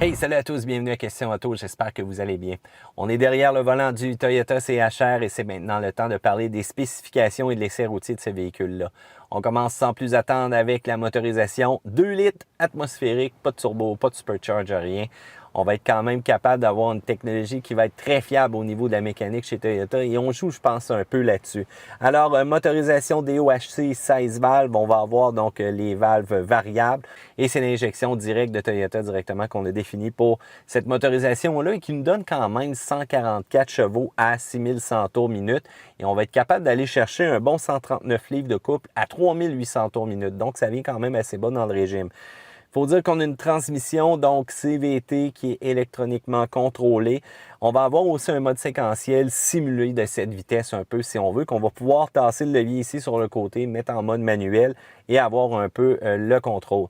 Hey, salut à tous, bienvenue à Question Auto, j'espère que vous allez bien. On est derrière le volant du Toyota CHR et c'est maintenant le temps de parler des spécifications et de l'essai routier de ce véhicule-là. On commence sans plus attendre avec la motorisation 2 litres atmosphérique, pas de turbo, pas de supercharger, rien. On va être quand même capable d'avoir une technologie qui va être très fiable au niveau de la mécanique chez Toyota et on joue, je pense, un peu là-dessus. Alors, motorisation DOHC 16 valves, on va avoir donc les valves variables et c'est l'injection directe de Toyota directement qu'on a définie pour cette motorisation-là et qui nous donne quand même 144 chevaux à 6100 tours minute et on va être capable d'aller chercher un bon 139 livres de couple à 3800 tours minute. Donc, ça vient quand même assez bas dans le régime. Il faut dire qu'on a une transmission, donc CVT, qui est électroniquement contrôlée. On va avoir aussi un mode séquentiel simulé de cette vitesse un peu, si on veut, qu'on va pouvoir tasser le levier ici sur le côté, mettre en mode manuel et avoir un peu le contrôle.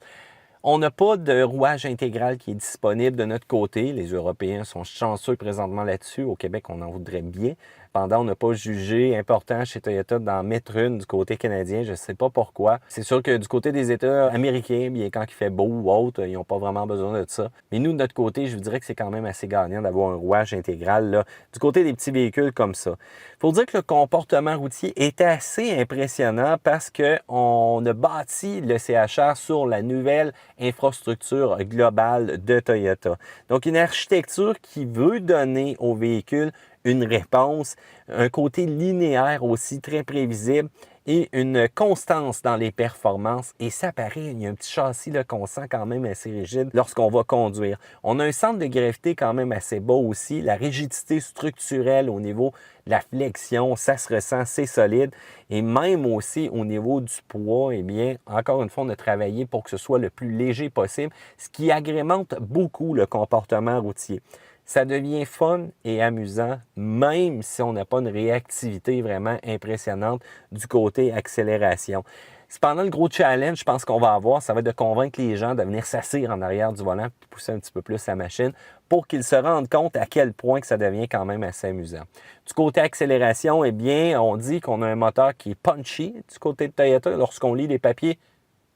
On n'a pas de rouage intégral qui est disponible de notre côté. Les Européens sont chanceux présentement là-dessus. Au Québec, on en voudrait bien. Cependant, on n'a pas jugé important chez Toyota d'en mettre une du côté canadien. Je ne sais pas pourquoi. C'est sûr que du côté des États américains, bien quand il fait beau ou autre, ils n'ont pas vraiment besoin de ça. Mais nous, de notre côté, je vous dirais que c'est quand même assez gagnant d'avoir un rouage intégral là, du côté des petits véhicules comme ça. Il faut dire que le comportement routier est assez impressionnant parce qu'on a bâti le CHR sur la nouvelle infrastructure globale de Toyota. Donc, une architecture qui veut donner au véhicule une réponse, un côté linéaire aussi très prévisible et une constance dans les performances. Et ça paraît, il y a un petit châssis qu'on sent quand même assez rigide lorsqu'on va conduire. On a un centre de gravité quand même assez bas aussi. La rigidité structurelle au niveau de la flexion, ça se ressent, c'est solide. Et même aussi au niveau du poids, eh bien, encore une fois, on a travaillé pour que ce soit le plus léger possible, ce qui agrémente beaucoup le comportement routier. Ça devient fun et amusant, même si on n'a pas une réactivité vraiment impressionnante du côté accélération. Cependant, le gros challenge, je pense qu'on va avoir, ça va être de convaincre les gens de venir s'asseoir en arrière du volant et pousser un petit peu plus la machine pour qu'ils se rendent compte à quel point que ça devient quand même assez amusant. Du côté accélération, eh bien, on dit qu'on a un moteur qui est punchy du côté de Toyota. Lorsqu'on lit les papiers,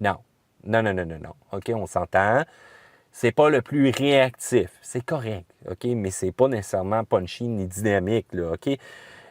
non. Non. OK, on s'entend. C'est pas le plus réactif. C'est correct, OK? Mais c'est pas nécessairement punchy ni dynamique, là, OK?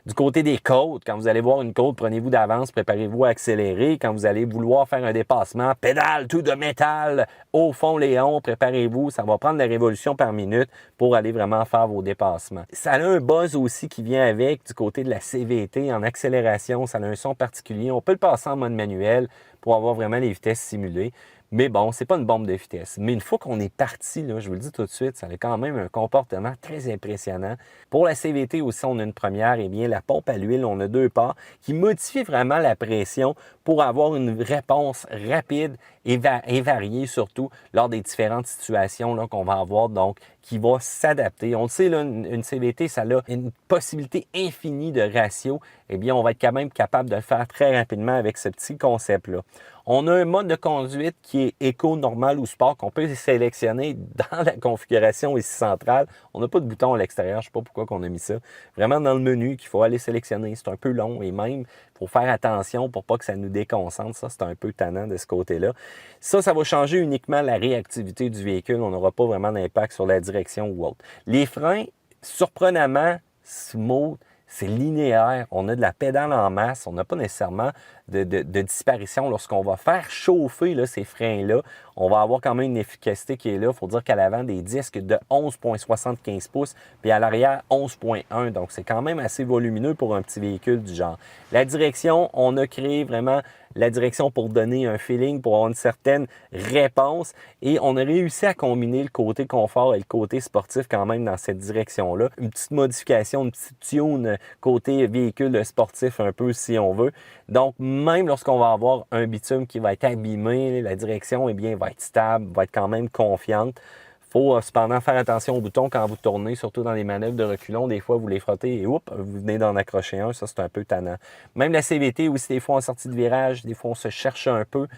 Du côté des côtes, quand vous allez voir une côte, prenez-vous d'avance, préparez-vous à accélérer. Quand vous allez vouloir faire un dépassement, pédale tout de métal, au fond Léon, préparez-vous. Ça va prendre la révolution par minute pour aller vraiment faire vos dépassements. Ça a un buzz aussi qui vient avec du côté de la CVT en accélération. Ça a un son particulier. On peut le passer en mode manuel pour avoir vraiment les vitesses simulées. Mais bon, c'est pas une bombe de vitesse. Mais une fois qu'on est parti, là, je vous le dis tout de suite, ça a quand même un comportement très impressionnant. Pour la CVT aussi, on a une première, eh bien, la pompe à l'huile, on a deux parts qui modifient vraiment la pression pour avoir une réponse rapide et variée surtout lors des différentes situations là, qu'on va avoir, donc qui va s'adapter. On le sait, là, une CVT, ça a une possibilité infinie de ratio. Eh bien, on va être quand même capable de le faire très rapidement avec ce petit concept-là. On a un mode de conduite qui est éco, normal ou sport qu'on peut sélectionner dans la configuration ici centrale. On n'a pas de bouton à l'extérieur, je ne sais pas pourquoi on a mis ça. Vraiment dans le menu qu'il faut aller sélectionner. C'est un peu long et même, il faut faire attention pour pas que ça nous déconcentre. Ça, c'est un peu tannant de ce côté-là. Ça va changer uniquement la réactivité du véhicule. On n'aura pas vraiment d'impact sur la direction ou autre. Les freins, surprenamment, smooth, c'est linéaire, on a de la pédale en masse, on n'a pas nécessairement de disparition lorsqu'on va faire chauffer là, ces freins-là. On va avoir quand même une efficacité qui est là. Il faut dire qu'à l'avant, des disques de 11,75 pouces, puis à l'arrière, 11,1. Donc, c'est quand même assez volumineux pour un petit véhicule du genre. La direction, on a créé vraiment la direction pour donner un feeling, pour avoir une certaine réponse. Et on a réussi à combiner le côté confort et le côté sportif quand même dans cette direction-là. Une petite modification, une petite tune côté véhicule sportif un peu si on veut. Donc, même lorsqu'on va avoir un bitume qui va être abîmé, la direction eh bien, va être stable, va être quand même confiante. Il faut cependant faire attention aux boutons quand vous tournez, surtout dans les manœuvres de reculons. Des fois, vous les frottez et oups, vous venez d'en accrocher un. Ça, c'est un peu tannant. Même la CVT aussi, des fois en sortie de virage, des fois on se cherche un peu.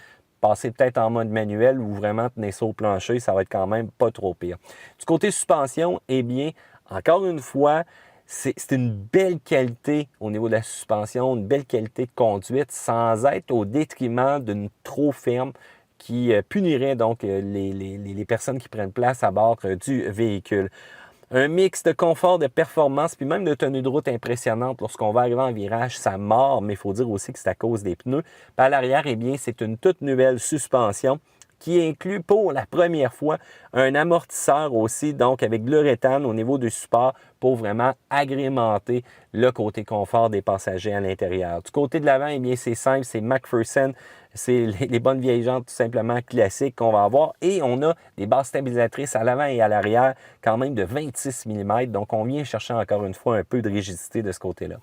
Passer peut-être en mode manuel ou vraiment tenir ça au plancher, ça va être quand même pas trop pire. Du côté suspension, eh bien, encore une fois, c'est une belle qualité au niveau de la suspension, une belle qualité de conduite sans être au détriment d'une trop ferme qui punirait donc les personnes qui prennent place à bord du véhicule. Un mix de confort, de performance, puis même de tenue de route impressionnante. Lorsqu'on va arriver en virage, ça mord, mais il faut dire aussi que c'est à cause des pneus. Puis à l'arrière, eh bien, c'est une toute nouvelle suspension qui inclut pour la première fois un amortisseur aussi, donc avec de l'uréthane au niveau du support pour vraiment agrémenter le côté confort des passagers à l'intérieur. Du côté de l'avant, eh bien, c'est simple, c'est McPherson, c'est les bonnes vieilles jantes tout simplement classiques qu'on va avoir et on a des bases stabilisatrices à l'avant et à l'arrière quand même de 26 mm, donc on vient chercher encore une fois un peu de rigidité de ce côté-là.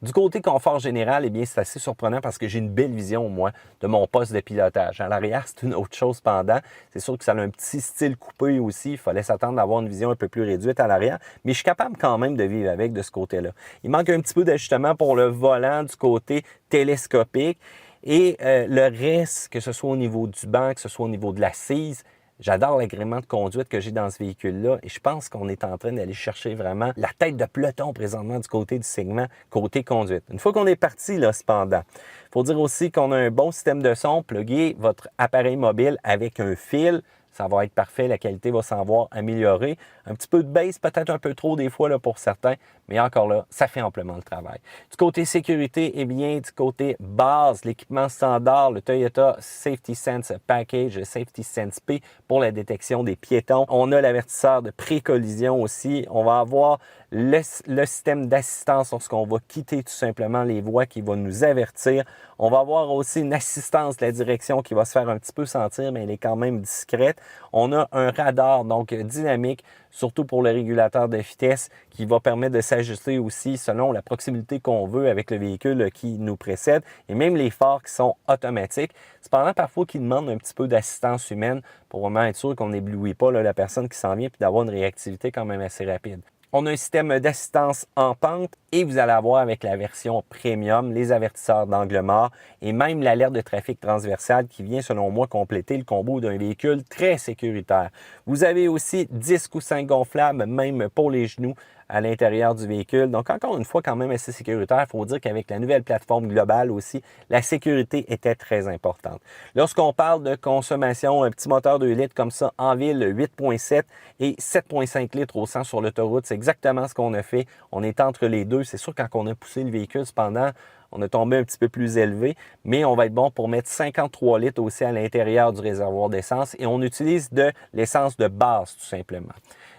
Du côté confort général, eh bien, c'est assez surprenant parce que j'ai une belle vision, moi, de mon poste de pilotage. À l'arrière, c'est une autre chose pendant. C'est sûr que ça a un petit style coupé aussi. Il fallait s'attendre d'avoir une vision un peu plus réduite à l'arrière, mais je suis capable quand même de vivre avec de ce côté-là. Il manque un petit peu d'ajustement pour le volant du côté télescopique et le reste, que ce soit au niveau du banc, que ce soit au niveau de l'assise, j'adore l'agrément de conduite que j'ai dans ce véhicule-là et je pense qu'on est en train d'aller chercher vraiment la tête de peloton présentement du côté du segment, côté conduite. Une fois qu'on est parti, là, cependant, il faut dire aussi qu'on a un bon système de son. Pluguez votre appareil mobile avec un fil. Ça va être parfait, la qualité va s'en voir améliorée. Un petit peu de bass, peut-être un peu trop des fois là, pour certains, mais encore là, ça fait amplement le travail. Du côté sécurité, eh bien, du côté base, l'équipement standard, le Toyota Safety Sense Package, le Safety Sense P pour la détection des piétons. On a l'avertisseur de pré-collision aussi. On va avoir le système d'assistance lorsqu'on va quitter tout simplement les voies qui va nous avertir. On va avoir aussi une assistance de la direction qui va se faire un petit peu sentir, mais elle est quand même discrète. On a un radar donc dynamique, surtout pour le régulateur de vitesse, qui va permettre de s'ajuster aussi selon la proximité qu'on veut avec le véhicule qui nous précède, et même les phares qui sont automatiques. Cependant, parfois, qui demandent un petit peu d'assistance humaine pour vraiment être sûr qu'on n'éblouit pas là, la personne qui s'en vient, puis d'avoir une réactivité quand même assez rapide. On a un système d'assistance en pente et vous allez avoir avec la version premium les avertisseurs d'angle mort et même l'alerte de trafic transversal qui vient selon moi compléter le combo d'un véhicule très sécuritaire. Vous avez aussi 10 coussins gonflables même pour les genoux à l'intérieur du véhicule. Donc encore une fois quand même assez sécuritaire. Il faut dire qu'avec la nouvelle plateforme globale aussi, la sécurité était très importante. Lorsqu'on parle de consommation, un petit moteur 2 litres comme ça en ville, 8.7 et 7.5 litres au 100 sur l'autoroute, c'est exactement ce qu'on a fait. On est entre les deux. C'est sûr, quand on a poussé le véhicule, cependant, on a tombé un petit peu plus élevé, mais on va être bon pour mettre 53 litres aussi à l'intérieur du réservoir d'essence et on utilise de l'essence de base tout simplement.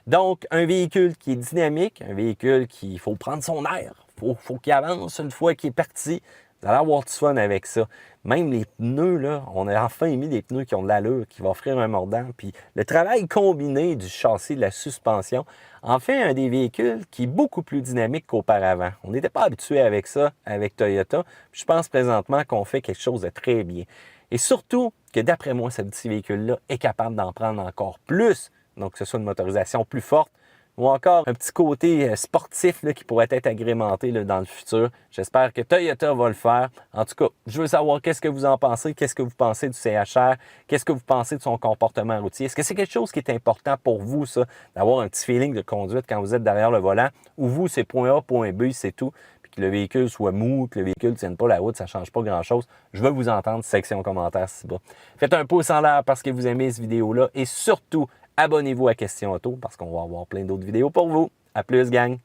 Donc, un véhicule qui est dynamique, un véhicule qui faut prendre son air, faut qu'il avance une fois qu'il est parti. Vous allez avoir du fun avec ça. Même les pneus, là, on a enfin mis des pneus qui ont de l'allure, qui vont offrir un mordant. Puis le travail combiné du châssis, de la suspension, en fait un des véhicules qui est beaucoup plus dynamique qu'auparavant. On n'était pas habitué avec ça, avec Toyota. Puis je pense présentement qu'on fait quelque chose de très bien. Et surtout que d'après moi, ce petit véhicule-là est capable d'en prendre encore plus. Donc que ce soit une motorisation plus forte, ou encore un petit côté sportif là, qui pourrait être agrémenté là, dans le futur. J'espère que Toyota va le faire. En tout cas, je veux savoir qu'est-ce que vous en pensez, qu'est-ce que vous pensez du CHR, qu'est-ce que vous pensez de son comportement routier. Est-ce que c'est quelque chose qui est important pour vous, ça, d'avoir un petit feeling de conduite quand vous êtes derrière le volant, ou vous, c'est point A, point B, c'est tout, puis que le véhicule soit mou, que le véhicule ne tienne pas la route, ça ne change pas grand-chose. Je veux vous entendre, section commentaires ci-bas. Faites un pouce en l'air parce que vous aimez cette vidéo-là et surtout, abonnez-vous à Question Auto parce qu'on va avoir plein d'autres vidéos pour vous. À plus, gang!